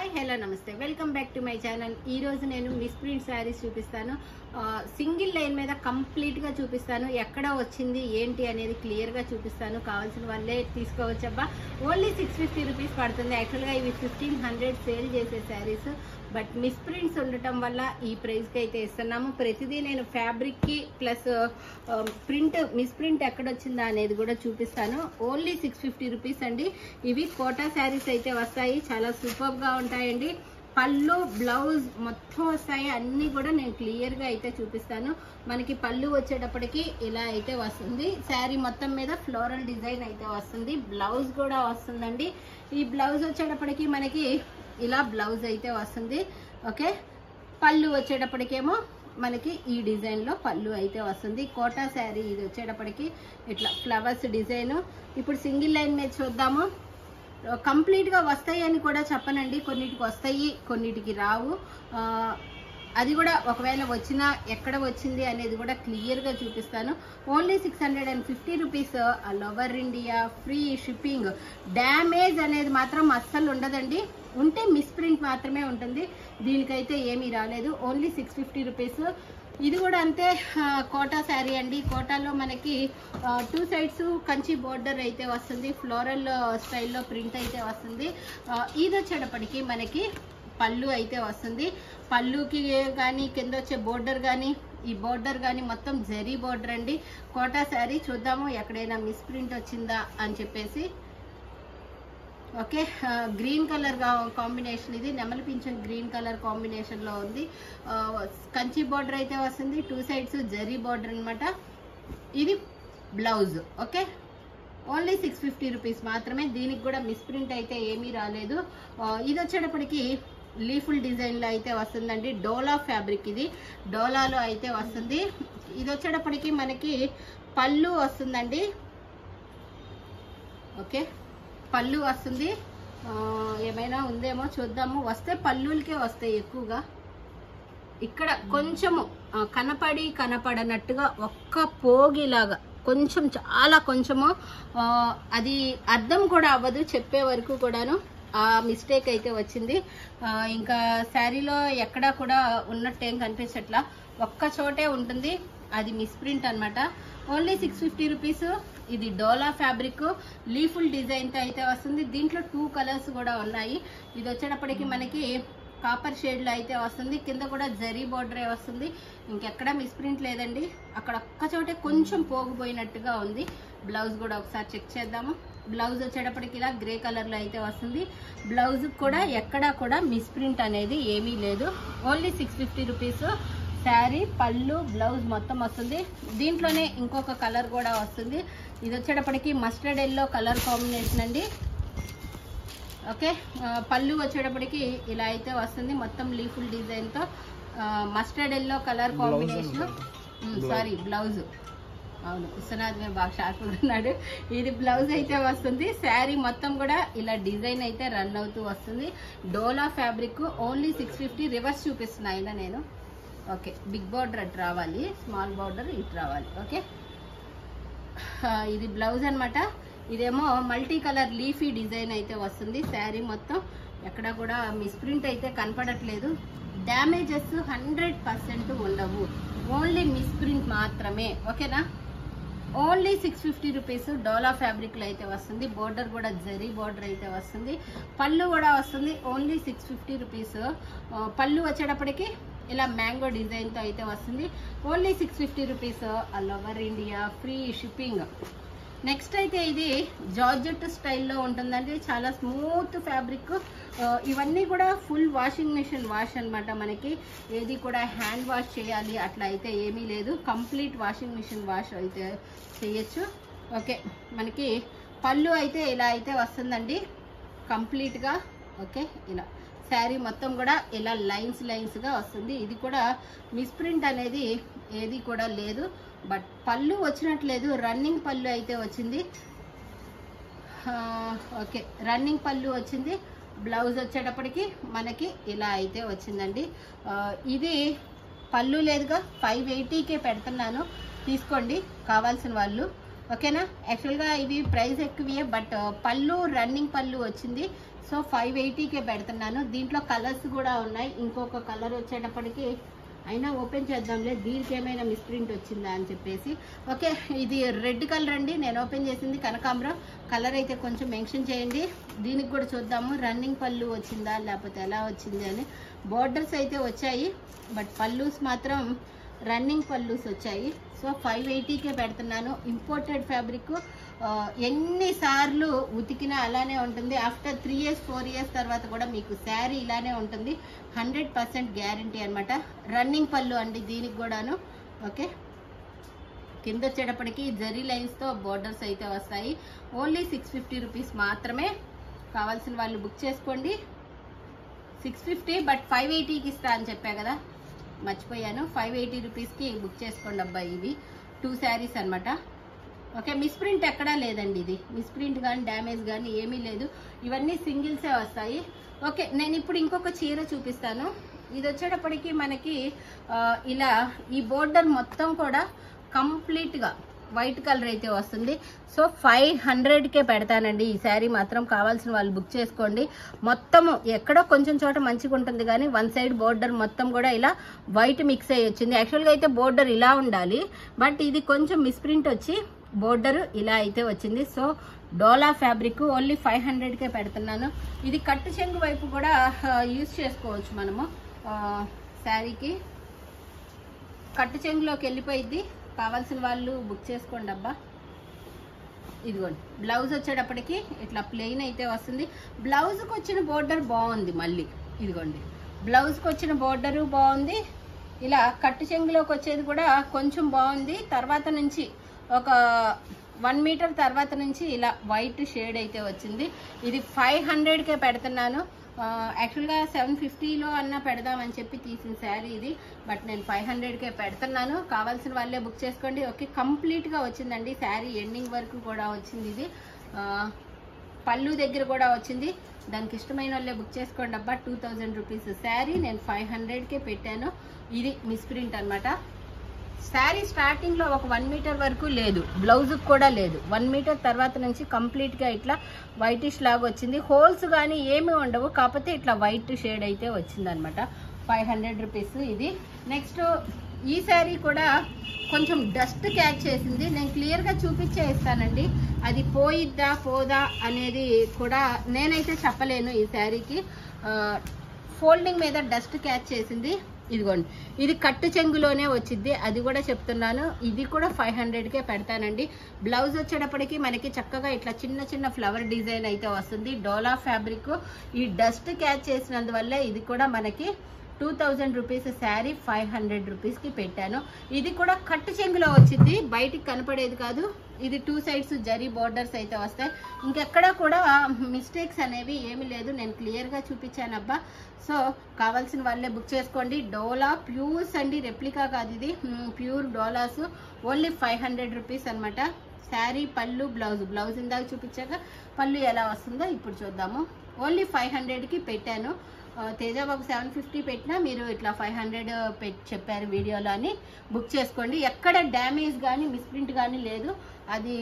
Hi hello నమస్తే welcome back to my channel. ఈరోజు నేను మిస్ ప్రింట్ శారీస్ చూపిస్తాను. సింగిల్ లైన్ మీద కంప్లీట్గా చూపిస్తాను. ఎక్కడ వచ్చింది ఏంటి అనేది క్లియర్గా చూపిస్తాను. కావాల్సిన వాళ్ళే తీసుకోవచ్చబ్బా. ఓన్లీ 650 రూపీస్ పడుతుంది. యాక్చువల్గా ఇవి 1500 సేల్ చేసే శారీస్, బట్ మిస్ ప్రింట్స్ ఉండటం వల్ల ఈ ప్రైస్కి అయితే ఇస్తున్నాము. ప్రతిదీ నేను ఫ్యాబ్రిక్కి ప్లస్ ప్రింట్ మిస్ ప్రింట్ ఎక్కడొచ్చిందా అనేది కూడా చూపిస్తాను. ఓన్లీ 650 రూపీస్ అండి. ఇవి కోటా శారీస్ అయితే వస్తాయి, చాలా సూపర్గా ఉంటాయండి. పళ్ళు బ్లౌజ్ మొత్తం వస్తాయి, అన్నీ కూడా నేను క్లియర్గా అయితే చూపిస్తాను. మనకి పళ్ళు వచ్చేటప్పటికి ఇలా అయితే వస్తుంది. శారీ మొత్తం మీద ఫ్లోరల్ డిజైన్ అయితే వస్తుంది. బ్లౌజ్ కూడా వస్తుందండి. ఈ బ్లౌజ్ వచ్చేటప్పటికి మనకి ఇలా బ్లౌజ్ అయితే వస్తుంది. ఓకే, పళ్ళు వచ్చేటప్పటికేమో మనకి ఈ డిజైన్లో పళ్ళు అయితే వస్తుంది. కోటా శారీ ఇది వచ్చేటప్పటికి ఇట్లా ఫ్లవర్స్ డిజైన్. ఇప్పుడు సింగిల్ లైన్ మీద చూద్దాము. కంప్లీట్గా వస్తాయి అని కూడా చెప్పనండి, కొన్నిటికి వస్తాయి కొన్నిటికి రావు. అది కూడా ఒకవేళ వచ్చినా ఎక్కడ వచ్చింది అనేది కూడా క్లియర్గా చూపిస్తాను. Only 650 rupees, all over India, free shipping. Damage అనేది మాత్రం అస్సలు ఉండదండి, ఉంటే మిస్ ప్రింట్ మాత్రమే ఉంటుంది. దీనికైతే ఏమీ రాలేదు. Only 650 rupees. ఇది కూడా అంతే, కోటా శారీ అండి. కోటాలో మనకి 2 సైడ్స్ కంచి బోర్డర్ అయితే వస్తుంది. ఫ్లోరల్ స్టైల్లో ప్రింట్ అయితే వస్తుంది. ఇది వచ్చేటప్పటికి మనకి పళ్ళు అయితే వస్తుంది. పళ్ళుకి కానీ కింద వచ్చే బోర్డర్ కానీ ఈ బోర్డర్ కానీ మొత్తం జరీ బోర్డర్ అండి. కోటా శారీ చూద్దాము ఎక్కడైనా మిస్ ప్రింట్ వచ్చిందా అని చెప్పేసి. ఓకే, గ్రీన్ కలర్ కాంబినేషన్, ఇది నెమలి పింఛన్ గ్రీన్ కలర్ కాంబినేషన్లో ఉంది. కంచి బోర్డర్ అయితే వస్తుంది, 2 సైడ్స్ జరీ బోర్డర్ అనమాట. ఇది బ్లౌజ్. ఓకే, ఓన్లీ 650 రూపీస్ మాత్రమే. దీనికి కూడా మిస్ ప్రింట్ అయితే ఏమీ రాలేదు. ఇది వచ్చేటప్పటికి లీఫుల్ డిజైన్లో అయితే వస్తుందండి. డోలా ఫ్యాబ్రిక్, ఇది డోలాలో అయితే వస్తుంది. ఇది వచ్చేటప్పటికి మనకి పళ్ళు వస్తుందండి. ఓకే, పళ్ళు వస్తుంది. ఏమైనా ఉందేమో చూద్దాము. వస్తే పళ్ళులకే వస్తాయి ఎక్కువగా. ఇక్కడ కొంచెము కనపడనట్టుగా ఒక్క పోగిలాగా కొంచెం, చాలా కొంచెము, అది అర్థం కూడా అవ్వదు చెప్పే వరకు కూడాను. ఆ మిస్టేక్ అయితే వచ్చింది. ఇంకా శారీలో ఎక్కడా కూడా ఉన్నట్టు ఏం కనిపించట్లా, ఒక్క చోటే ఉంటుంది. అది మిస్ ప్రింట్ అనమాట. Only 650 rupees. ఇది డోలా ఫ్యాబ్రిక్, లీఫుల్ డిజైన్తో అయితే వస్తుంది. దీంట్లో 2 కలర్స్ కూడా ఉన్నాయి. ఇది వచ్చేటప్పటికి మనకి కాపర్ షేడ్లో అయితే వస్తుంది. కింద కూడా జరీ బోర్డరే వస్తుంది. ఇంకెక్కడ మిస్ ప్రింట్ లేదండి. అక్కడ ఒక్క చోటే కొంచెం పోగిపోయినట్టుగా ఉంది. బ్లౌజ్ కూడా ఒకసారి చెక్ చేద్దాము. బ్లౌజ్ వచ్చేటప్పటికి ఇలా గ్రే కలర్లో అయితే వస్తుంది. బ్లౌజ్ కూడా ఎక్కడా కూడా మిస్ ప్రింట్ అనేది ఏమీ లేదు. Only 650 rupees. శారీ పళ్ళు బ్లౌజ్ మొత్తం వస్తుంది. దీంట్లోనే ఇంకొక కలర్ కూడా వస్తుంది. ఇది వచ్చేటప్పటికి మస్టర్డ్ ఎల్లో కలర్ కాంబినేషన్ అండి. ఓకే, పళ్ళు వచ్చేటప్పటికి ఇలా అయితే వస్తుంది. మొత్తం లీఫుల్ డిజైన్తో mustard yellow colour combination. Sorry, blouse. అవును, విశ్వనాథ్ గారు బాగా షార్ప్గా ఉన్నాడు. ఇది బ్లౌజ్ అయితే వస్తుంది. శారీ మొత్తం కూడా ఇలా డిజైన్ అయితే రన్ అవుతూ వస్తుంది. డోలా ఫ్యాబ్రిక్. ఓన్లీ 650. రివర్స్ చూపిస్తున్నా అయినా నేను. ఓకే, బిగ్ బార్డర్ అటు రావాలి, స్మాల్ బార్డర్ ఇటు రావాలి. ఓకే, ఇది బ్లౌజ్ అనమాట. ఇదేమో మల్టీ కలర్ లీఫీ డిజైన్ అయితే వస్తుంది. శారీ మొత్తం ఎక్కడ కూడా మిస్ ప్రింట్ అయితే కనపడట్లేదు. డ్యామేజెస్ 100% ఉండవు, ఓన్లీ మిస్ ప్రింట్ మాత్రమే. ఓకేనా, ఓన్లీ 650 రూపీస్. డోలా ఫ్యాబ్రిక్లో అయితే వస్తుంది. బోర్డర్ కూడా జరీ బోర్డర్ అయితే వస్తుంది. పళ్ళు కూడా వస్తుంది. Only 650 rupees. పళ్ళు వచ్చేటప్పటికి ఇలా మ్యాంగో డిజైన్తో అయితే వస్తుంది. Only 650 rupees. All over India, free shipping. Next అయితే ఇది జార్జెట్ స్టైల్లో ఉంటుందండి. చాలా స్మూత్ ఫ్యాబ్రిక్. ఇవన్నీ కూడా ఫుల్ వాషింగ్ మిషన్ వాష్ అనమాట. మనకి ఏది కూడా హ్యాండ్ వాష్ చేయాలి అట్లా అయితే ఏమీ లేదు. కంప్లీట్ వాషింగ్ మిషన్ వాష్ అయితే చేయొచ్చు. ఓకే, మనకి పళ్ళు అయితే ఇలా అయితే వస్తుందండి కంప్లీట్గా. ఓకే, ఇలా శారీ మొత్తం కూడా ఇలా లైన్స్గా వస్తుంది. ఇది కూడా మిస్ ప్రింట్ అనేది ఏది కూడా లేదు. బట్ పళ్ళు వచ్చినట్లేదు, రన్నింగ్ పళ్ళు అయితే వచ్చింది. ఓకే, రన్నింగ్ పళ్ళు వచ్చింది. బ్లౌజ్ వచ్చేటప్పటికి మనకి ఇలా అయితే వచ్చిందండి. ఇది పళ్ళు లేదుగా, 580కే పెడుతున్నాను, తీసుకోండి కావాల్సిన వాళ్ళు. ఓకేనా, యాక్చువల్గా ఇవి ప్రైస్ ఎక్కువే, బట్ పళ్ళు రన్నింగ్ పళ్ళు వచ్చింది. సో 580కే పెడుతున్నాను. దీంట్లో కలర్స్ కూడా ఉన్నాయి. ఇంకొక కలర్ వచ్చేటప్పటికి అయినా ఓపెన్ చేద్దాంలే, దీనికి ఏమైనా మిస్ప్రింట్ వచ్చిందా అని చెప్పేసి. ఓకే, ఇది రెడ్ కలర్ అండి. నేను ఓపెన్ చేసింది కనకాంబరం కలర్. అయితే కొంచెం మెన్షన్ చేయండి. దీనికి కూడా చూద్దాము రన్నింగ్ పళ్ళు వచ్చిందా లేకపోతే ఎలా వచ్చింది అని. బోర్డర్స్ అయితే వచ్చాయి, బట్ పళ్ళూస్ మాత్రం రన్నింగ్ పళ్ళూస్ వచ్చాయి. సో 580కే పెడుతున్నాను. ఇంపోర్టెడ్ ఫ్యాబ్రిక్, ఎన్నిసార్లు ఉతికినా అలానే ఉంటుంది. ఆఫ్టర్ 3 years 4 years తర్వాత కూడా మీకు శారీ ఇలానే ఉంటుంది. 100% గ్యారంటీ అనమాట. రన్నింగ్ పళ్ళు అండి దీనికి కూడాను. ఓకే, కింద వచ్చేటప్పటికి జరీ లైన్స్తో బోర్డర్స్ అయితే వస్తాయి. ఓన్లీ 650 రూపీస్ మాత్రమే. కావాల్సిన వాళ్ళు బుక్ చేసుకోండి. 650, బట్ 580కి ఇస్తా అని చెప్పా కదా, మర్చిపోయాను. 580 రూపీస్కి బుక్ చేసుకోండి అబ్బాయి. ఇవి 2 శారీస్ అనమాట. ఓకే, మిస్ప్రింట్ ఎక్కడా లేదండి. ఇది మిస్ప్రింట్ కానీ డ్యామేజ్ కానీ ఏమీ లేదు. ఇవన్నీ సింగిల్సే వస్తాయి. ఓకే, నేను ఇప్పుడు ఇంకొక చీర చూపిస్తాను. ఇది వచ్చేటప్పటికి మనకి ఇలా ఈ బోర్డర్ మొత్తం కూడా కంప్లీట్గా వైట్ కలర్ అయితే వస్తుంది. సో 500కే పెడతానండి. ఈ శారీ మాత్రం కావాల్సిన వాళ్ళు బుక్ చేసుకోండి. మొత్తము ఎక్కడో కొంచెం చోట మంచిగా ఉంటుంది కానీ వన్ సైడ్ బోర్డర్ మొత్తం కూడా ఇలా వైట్ మిక్స్ అయ్యి వచ్చింది. యాక్చువల్గా అయితే బోర్డర్ ఇలా ఉండాలి, బట్ ఇది కొంచెం మిస్ప్రింట్ వచ్చి బోర్డర్ ఇలా అయితే వచ్చింది. సో డోలా ఫ్యాబ్రిక్ ఓన్లీ 500కే పెడుతున్నాను. ఇది కట్టు చెంగు వైపు కూడా యూజ్ చేసుకోవచ్చు మనము. శారీకి కట్టు చెంగులోకి వెళ్ళిపోయిద్ది. కావాల్సిన వాళ్ళు బుక్ చేసుకోండి అబ్బా. ఇదిగోండి, బ్లౌజ్ వచ్చేటప్పటికి ఇట్లా ప్లెయిన్ అయితే వస్తుంది. బ్లౌజ్కి వచ్చిన బోర్డర్ బాగుంది. మళ్ళీ ఇదిగోండి, బ్లౌజ్కి వచ్చిన బోర్డరు బాగుంది. ఇలా కట్టు చెంగులోకి వచ్చేది కూడా కొంచెం బాగుంది. తర్వాత నుంచి ఒక 1 మీటర్ తర్వాత నుంచి ఇలా వైట్ షేడ్ అయితే వచ్చింది. ఇది 500కే పెడుతున్నాను. యాక్చువల్గా 750లో అన్నా పెడదామని చెప్పి తీసిన శారీ ఇది, బట్ నేను 500కే పెడుతున్నాను. కావాల్సిన వాళ్ళే బుక్ చేసుకోండి. ఓకే, కంప్లీట్గా వచ్చిందండి. శారీ ఎండింగ్ వరకు కూడా వచ్చింది. ఇది పళ్ళు దగ్గర కూడా వచ్చింది. దానికి ఇష్టమైన వాళ్ళే బుక్ చేసుకోండి అబ్బా. 2000 రూపీస్ శారీ నేను 500కే పెట్టాను. ఇది మిస్ప్రింట్ అనమాట. శారీ స్టార్టింగ్ లో ఒక 1 మీటర్ వరకు లేదు, బ్లౌజ్ కూడా లేదు. 1 మీటర్ తర్వాత నుంచి కంప్లీట్ గా ఇట్లా వైటిష్ లాగా వచ్చింది. హోల్స్ కానీ ఏమి ఉండవు, కాకపోతే ఇట్లా వైట్ షేడ్ అయితే వచ్చింది అనమాట. 500 రూపీస్ ఇది. నెక్స్ట్ ఈ శారీ కూడా కొంచెం డస్ట్ క్యాచ్ చేసింది. నేను క్లియర్ గా చూపించే ఇస్తానండి. అది పోయిద్దా పోదా అనేది కూడా నేనైతే చెప్పలేను. ఈ శారీకి ఫోల్డింగ్ మీద డస్ట్ క్యాచ్ చేసింది. ఇదిగోండి, ఇది కట్టు చెంగులోనే వచ్చింది, అది కూడా చెప్తున్నాను. ఇది కూడా 500కే పెడతానండి. బ్లౌజ్ వచ్చేటప్పటికి మనకి చక్కగా ఇట్లా చిన్న చిన్న ఫ్లవర్ డిజైన్ అయితే వస్తుంది. డోలా ఫ్యాబ్రిక్. ఈ డస్ట్ క్యాచ్ చేసినందువల్ల ఇది కూడా మనకి 2000 రూపీస్ శారీ 500 రూపీస్కి పెట్టాను. ఇది కూడా కట్టు చెంగులో వచ్చింది, బయటికి కనపడేది కాదు. ఇది 2 సైడ్స్ జరీ బోర్డర్స్ అయితే వస్తాయి. ఇంకెక్కడ కూడా మిస్టేక్స్ అనేవి ఏమీ లేదు. నేను క్లియర్గా చూపించాను అబ్బా. సో కావాల్సిన వాళ్ళే బుక్ చేసుకోండి. డోలా ప్యూర్స్ అండి, రెప్లికా కాదు ఇది, ప్యూర్ డోలాస్. ఓన్లీ 500 రూపీస్ అనమాట. శారీ పళ్ళు బ్లౌజ్ ఇందాక చూపించాక పళ్ళు ఎలా వస్తుందో ఇప్పుడు చూద్దాము. ఓన్లీ 500కి పెట్టాను. తేజాబాబు 750 పెట్టినా మీరు ఇట్లా 500 చెప్పారు వీడియోలో అని బుక్ చేసుకోండి. ఎక్కడ డ్యామేజ్ కానీ మిస్ప్రింట్ కానీ లేదు. అది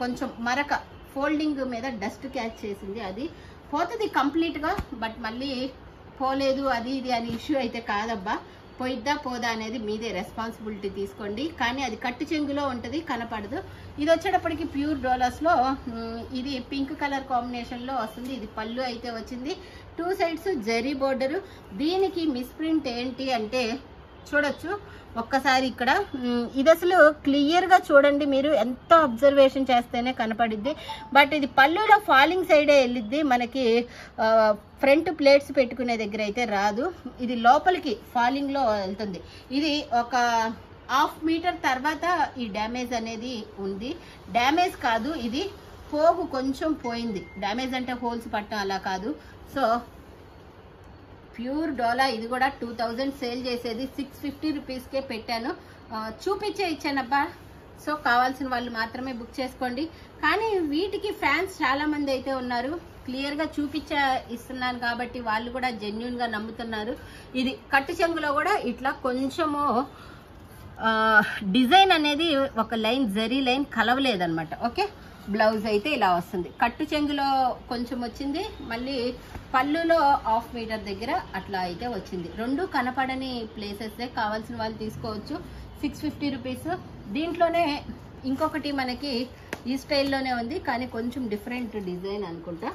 కొంచెం మరక ఫోల్డింగ్ మీద డస్ట్ క్యాచ్ చేసింది, అది పోతుంది కంప్లీట్గా. బట్ మళ్ళీ పోలేదు అది ఇది అని ఇష్యూ అయితే కాదబ్బా. పోయిద్దా పోదా అనేది మీదే రెస్పాన్సిబిలిటీ తీసుకోండి. కానీ అది కట్టు చెంగులో ఉంటుంది, కనపడదు. ఇది వచ్చేటప్పటికి ప్యూర్ డోలాస్లో ఇది పింక్ కలర్ కాంబినేషన్లో వస్తుంది. ఇది పళ్ళు అయితే వచ్చింది. 2 సైడ్స్ జరీ బోర్డరు. దీనికి మిస్ప్రింట్ ఏంటి అంటే చూడొచ్చు ఒక్కసారి ఇక్కడ. ఇది అసలు క్లియర్గా చూడండి, మీరు ఎంత అబ్జర్వేషన్ చేస్తేనే కనపడిద్ది. బట్ ఇది పళ్ళులో ఫాలింగ్ సైడే వెళ్ళిద్ది, మనకి ఫ్రంట్ ప్లేట్స్ పెట్టుకునే దగ్గర అయితే రాదు. ఇది లోపలికి ఫాలింగ్లో వెళ్తుంది. ఇది ఒక 1/2 మీటర్ తర్వాత ఈ డ్యామేజ్ అనేది ఉంది. డ్యామేజ్ కాదు, ఇది పోగు కొంచెం పోయింది. డ్యామేజ్ అంటే హోల్స్ పట్టడం అలా కాదు. సో ప్యూర్ డోలా. ఇది కూడా 2000 సేల్ చేసేది 650 రూపీస్కే పెట్టాను. చూపించే ఇచ్చానబ్బా. సో కావాల్సిన వాళ్ళు మాత్రమే బుక్ చేసుకోండి. కానీ వీటికి ఫ్యాన్స్ చాలా మంది అయితే ఉన్నారు. క్లియర్గా ఇస్తున్నాను కాబట్టి వాళ్ళు కూడా జెన్యున్గా నమ్ముతున్నారు. ఇది కట్టు చెంగులో కూడా ఇట్లా కొంచెము డిజైన్ అనేది ఒక లైన్ జరీ లైన్ కలవలేదన్నమాట. ఓకే, బ్లౌజ్ అయితే ఇలా వస్తుంది. కట్టు చెంగులో కొంచెం వచ్చింది, మళ్ళీ పళ్ళులో 1/2 మీటర్ దగ్గర అట్లా అయితే వచ్చింది. రెండు కనపడని ప్లేసెస్, కావాల్సిన వాళ్ళు తీసుకోవచ్చు. 650 రూపీస్. దీంట్లోనే ఇంకొకటి మనకి ఈ స్టైల్లోనే ఉంది, కానీ కొంచెం డిఫరెంట్ డిజైన్ అనుకుంటా.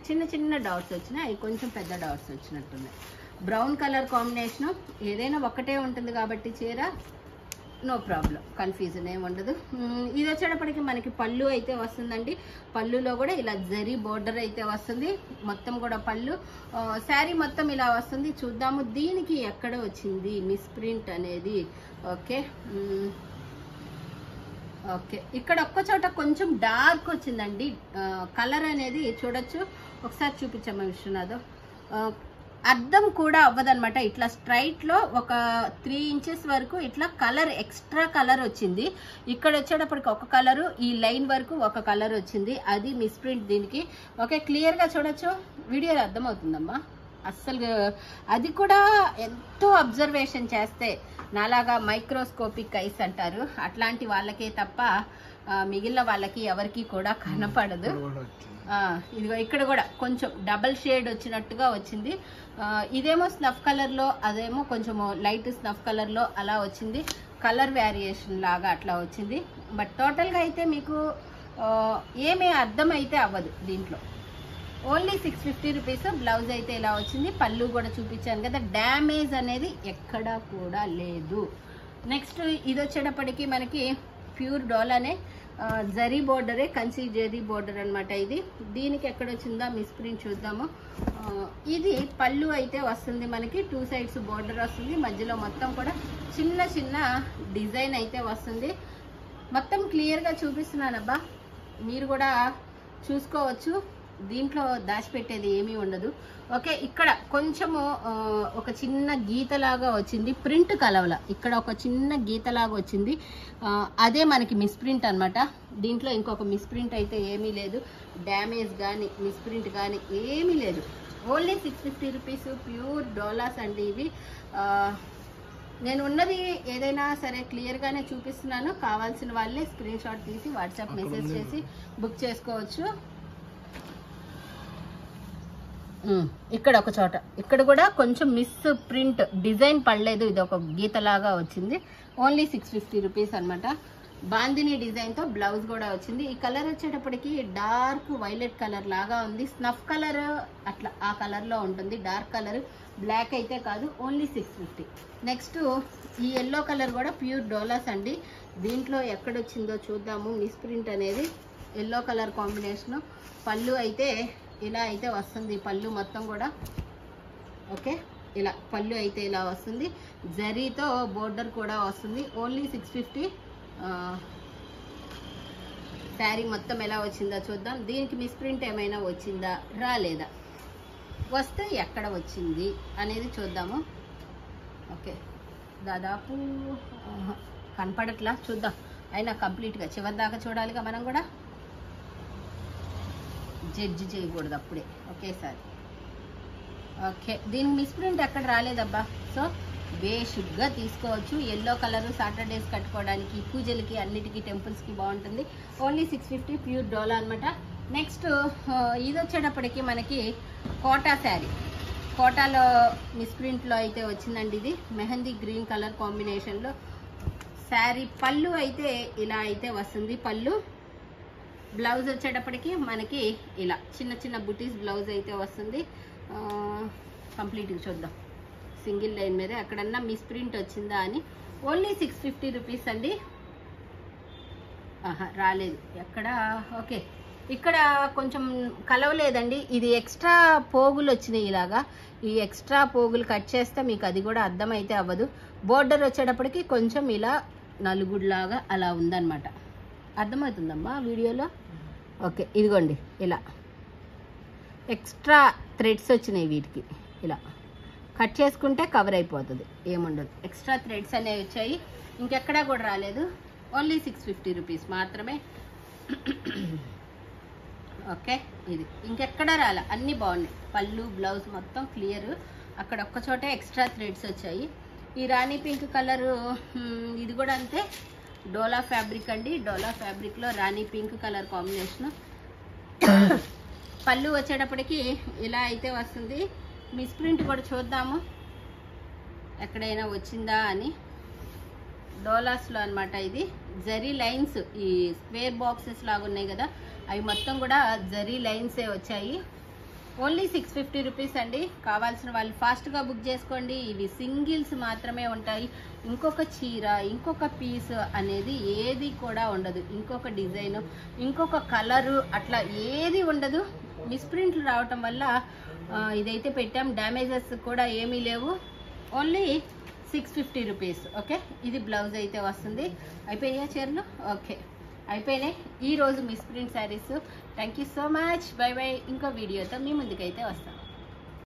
చిన్న చిన్న డాట్స్ వచ్చినాయి, అవి కొంచెం పెద్ద డాట్స్ వచ్చినట్టున్నాయి. Brown colour combination. ఏదైనా ఒకటే ఉంటుంది కాబట్టి చీర నో ప్రాబ్లం, కన్ఫ్యూజన్ ఏమి ఉండదు. ఇది వచ్చేటప్పటికి మనకి పళ్ళు అయితే వస్తుందండి. పళ్ళులో కూడా ఇలా జరీ బోర్డర్ అయితే వస్తుంది. మొత్తం కూడా పళ్ళు, శారీ మొత్తం ఇలా వస్తుంది. చూద్దాము దీనికి ఎక్కడ వచ్చింది మిస్ ప్రింట్ అనేది. ఓకే ఓకే, ఇక్కడ ఒక్క చోట కొంచెం డార్క్ వచ్చిందండి కలర్ అనేది. చూడొచ్చు, ఒకసారి చూపించమ్మా విశ్వనాథ్. అర్థం కూడా అవ్వదనమాట. ఇట్లా స్ట్రైట్ లో ఒక 3 ఇంచెస్ వరకు ఇట్లా కలర్, ఎక్స్ట్రా కలర్ వచ్చింది. ఇక్కడ వచ్చేటప్పటికి ఒక కలరు, ఈ లైన్ వరకు ఒక కలర్ వచ్చింది. అది మిస్ ప్రింట్ దీనికి. ఓకే, క్లియర్ గా చూడొచ్చు, వీడియోలో అర్థమవుతుందమ్మా. అస్సలు అది కూడా ఎంతో అబ్జర్వేషన్ చేస్తే, నాలాగా మైక్రోస్కోపిక్ ఐస్ అంటారు, అట్లాంటి వాళ్ళకే తప్ప మిగిలిన వాళ్ళకి ఎవరికి కూడా కనపడదు. ఇదిగో ఇక్కడ కూడా కొంచెం డబల్ షేడ్ వచ్చినట్టుగా వచ్చింది. ఇదేమో స్నఫ్ కలర్ లో, అదేమో కొంచెం లైట్ స్నఫ్ కలర్ లో అలా వచ్చింది. కలర్ వేరియేషన్ లాగా అట్లా వచ్చింది. బట్ టోటల్ గా అయితే మీకు ఏమీ అర్థం అయితే అవ్వదు దీంట్లో. Only 650 rupees. బ్లౌజ్ అయితే ఇలా వచ్చింది. పళ్ళు కూడా చూపించాను కదా, డ్యామేజ్ అనేది ఎక్కడా కూడా లేదు. నెక్స్ట్ ఇది వచ్చేటప్పటికి మనకి ప్యూర్ డోలానే, జరీ బోర్డరే, కంచి జరీ బోర్డర్ అనమాట ఇది. దీనికి ఎక్కడ వచ్చిందా మిస్ ప్రింట్ చూద్దాము. ఇది పళ్ళు అయితే వస్తుంది మనకి, 2 సైడ్స్ బోర్డర్ వస్తుంది, మధ్యలో మొత్తం కూడా చిన్న చిన్న డిజైన్ అయితే వస్తుంది. మొత్తం క్లియర్గా చూపిస్తున్నానబ్బా, మీరు కూడా చూసుకోవచ్చు. దీంట్లో దాచిపెట్టేది ఏమీ ఉండదు. ఓకే, ఇక్కడ కొంచెము ఒక చిన్న గీతలాగా వచ్చింది, ప్రింట్ కలవల. ఇక్కడ ఒక చిన్న గీతలాగా వచ్చింది, అదే మనకి మిస్ ప్రింట్ అనమాట. దీంట్లో ఇంకొక మిస్ ప్రింట్ అయితే ఏమీ లేదు. డ్యామేజ్ కానీ మిస్ ప్రింట్ కానీ ఏమీ లేదు. Only 650 rupees. ప్యూర్ డోలాస్ అండి ఇవి. నేను ఉన్నది ఏదైనా సరే క్లియర్గానే చూపిస్తున్నాను. కావాల్సిన వాళ్ళే స్క్రీన్ షాట్ తీసి వాట్సాప్ మెసేజ్ చేసి బుక్ చేసుకోవచ్చు. ఇక్కడ ఒక చోట, ఇక్కడ కూడా కొంచెం మిస్ ప్రింట్ డిజైన్ పడలేదు, ఇది ఒక గీతలాగా వచ్చింది. ఓన్లీ 650 రూపీస్ అనమాట. బాందిని డిజైన్ తో బ్లౌజ్ కూడా వచ్చింది. ఈ కలర్ వచ్చేటప్పటికి డార్క్ వైలెట్ కలర్ లాగా ఉంది. స్నఫ్ కలర్ అట్లా ఆ కలర్ లో ఉంటుంది, డార్క్ కలర్, బ్లాక్ అయితే కాదు. ఓన్లీ 650. నెక్స్ట్ ఈ ఎల్లో కలర్ కూడా ప్యూర్ డోలాస్ అండి. దీంట్లో ఎక్కడొచ్చిందో చూద్దాము మిస్ ప్రింట్ అనేది. Yellow colour combination. పళ్ళు అయితే ఇలా అయితే వస్తుంది, పళ్ళు మొత్తం కూడా. ఓకే, ఇలా పళ్ళు అయితే ఇలా వస్తుంది, జరీతో బోర్డర్ కూడా వస్తుంది. ఓన్లీ 650. శారీ మొత్తం ఎలా వచ్చిందో చూద్దాం. దీనికి మిస్ ప్రింట్ ఏమైనా వచ్చిందా, రాలేదా, వస్తే ఎక్కడ వచ్చింది అనేది చూద్దాము. ఓకే, దాదాపు కనపడట్లా, చూద్దాం. అయినా కంప్లీట్గా చివరి దాకా చూడాలిగా మనం కూడా, జడ్జి చేయకూడదు అప్పుడే ఒకేసారి. ఓకే, దీనికి మిస్ ప్రింట్ ఎక్కడ రాలేదబ్బా. సో బేషుగ్గా తీసుకోవచ్చు. ఎల్లో కలర్ సాటర్డేస్ కట్టుకోవడానికి, పూజలకి, అన్నిటికీ, టెంపుల్స్కి బాగుంటుంది. ఓన్లీ 650. ప్యూర్ డోలా అనమాట. నెక్స్ట్ ఇది వచ్చేటప్పటికి మనకి కోటా శారీ. కోటాలో మిస్ ప్రింట్లో అయితే వచ్చిందండి. ఇది మెహందీ గ్రీన్ కలర్ కాంబినేషన్లో శారీ. పళ్ళు అయితే ఇలా అయితే వస్తుంది. పళ్ళు, బ్లౌజ్ వచ్చేటప్పటికి మనకి ఇలా చిన్న చిన్న బుటీస్ బ్లౌజ్ అయితే వస్తుంది. కంప్లీట్గా చూద్దాం సింగిల్ లైన్ మీద ఎక్కడన్నా మిస్ ప్రింట్ వచ్చిందా అని. ఓన్లీ 650 రూపీస్ అండి. రాలేదు ఎక్కడ. ఓకే, ఇక్కడ కొంచెం కలవలేదండి. ఇది ఎక్స్ట్రా పోగులు వచ్చినాయి ఇలాగా. ఈ ఎక్స్ట్రా పోగులు కట్ చేస్తే మీకు అది కూడా అర్థమైతే అవ్వదు. బోర్డర్ వచ్చేటప్పటికి కొంచెం ఇలా నలుగుడులాగా అలా ఉందన్నమాట. అర్థమవుతుందమ్మా వీడియోలో. ఓకే, ఇదిగోండి ఇలా ఎక్స్ట్రా థ్రెడ్స్ వచ్చినాయి వీటికి. ఇలా కట్ చేసుకుంటే కవర్ అయిపోతుంది, ఏముండదు. ఎక్స్ట్రా థ్రెడ్స్ అనేవి వచ్చాయి, ఇంకెక్కడా కూడా రాలేదు. ఓన్లీ 650 రూపీస్ మాత్రమే. ఓకే, ఇది ఇంకెక్కడా రాలే, అన్నీ బాగున్నాయి. పళ్ళు, బ్లౌజ్ మొత్తం క్లియర్. అక్కడ ఒక్కచోటే ఎక్స్ట్రా థ్రెడ్స్ వచ్చాయి. ఈ రాణి పింక్ కలరు ఇది కూడా అంతే. డోలా ఫ్యాబ్రిక్ అండి. డోలా ఫ్యాబ్రిక్లో రాణి పింక్ కలర్ కాంబినేషన్. పళ్ళు వచ్చేటప్పటికి ఇలా అయితే వస్తుంది. మిస్ ప్రింట్ కూడా చూద్దాము ఎక్కడైనా వచ్చిందా అని. డోలాస్లో అనమాట ఇది. జరీ లైన్స్ ఈ స్క్వేర్ బాక్సెస్ లాగా ఉన్నాయి కదా, అవి మొత్తం కూడా జరీ లైన్సే వచ్చాయి. ఓన్లీ 650 రూపీస్ అండి. కావాల్సిన వాళ్ళు ఫాస్ట్గా బుక్ చేసుకోండి. ఇవి సింగిల్స్ మాత్రమే ఉంటాయి. ఇంకొక చీర, ఇంకొక పీస్ అనేది ఏది కూడా ఉండదు. ఇంకొక డిజైన్, ఇంకొక కలరు అట్లా ఏది ఉండదు. మిస్ప్రింట్లు రావటం వల్ల ఇదైతే పెట్టాం. డ్యామేజెస్ కూడా ఏమీ లేవు. Only 650 rupees. ఓకే, ఇది బ్లౌజ్ అయితే వస్తుంది. అయిపోయా చీరలు? ఓకే, అయిపోయినాయి ఈరోజు miss print saris. Thank you so much. By by. ఇంకో వీడియోతో మీ ముందుకైతే వస్తాం.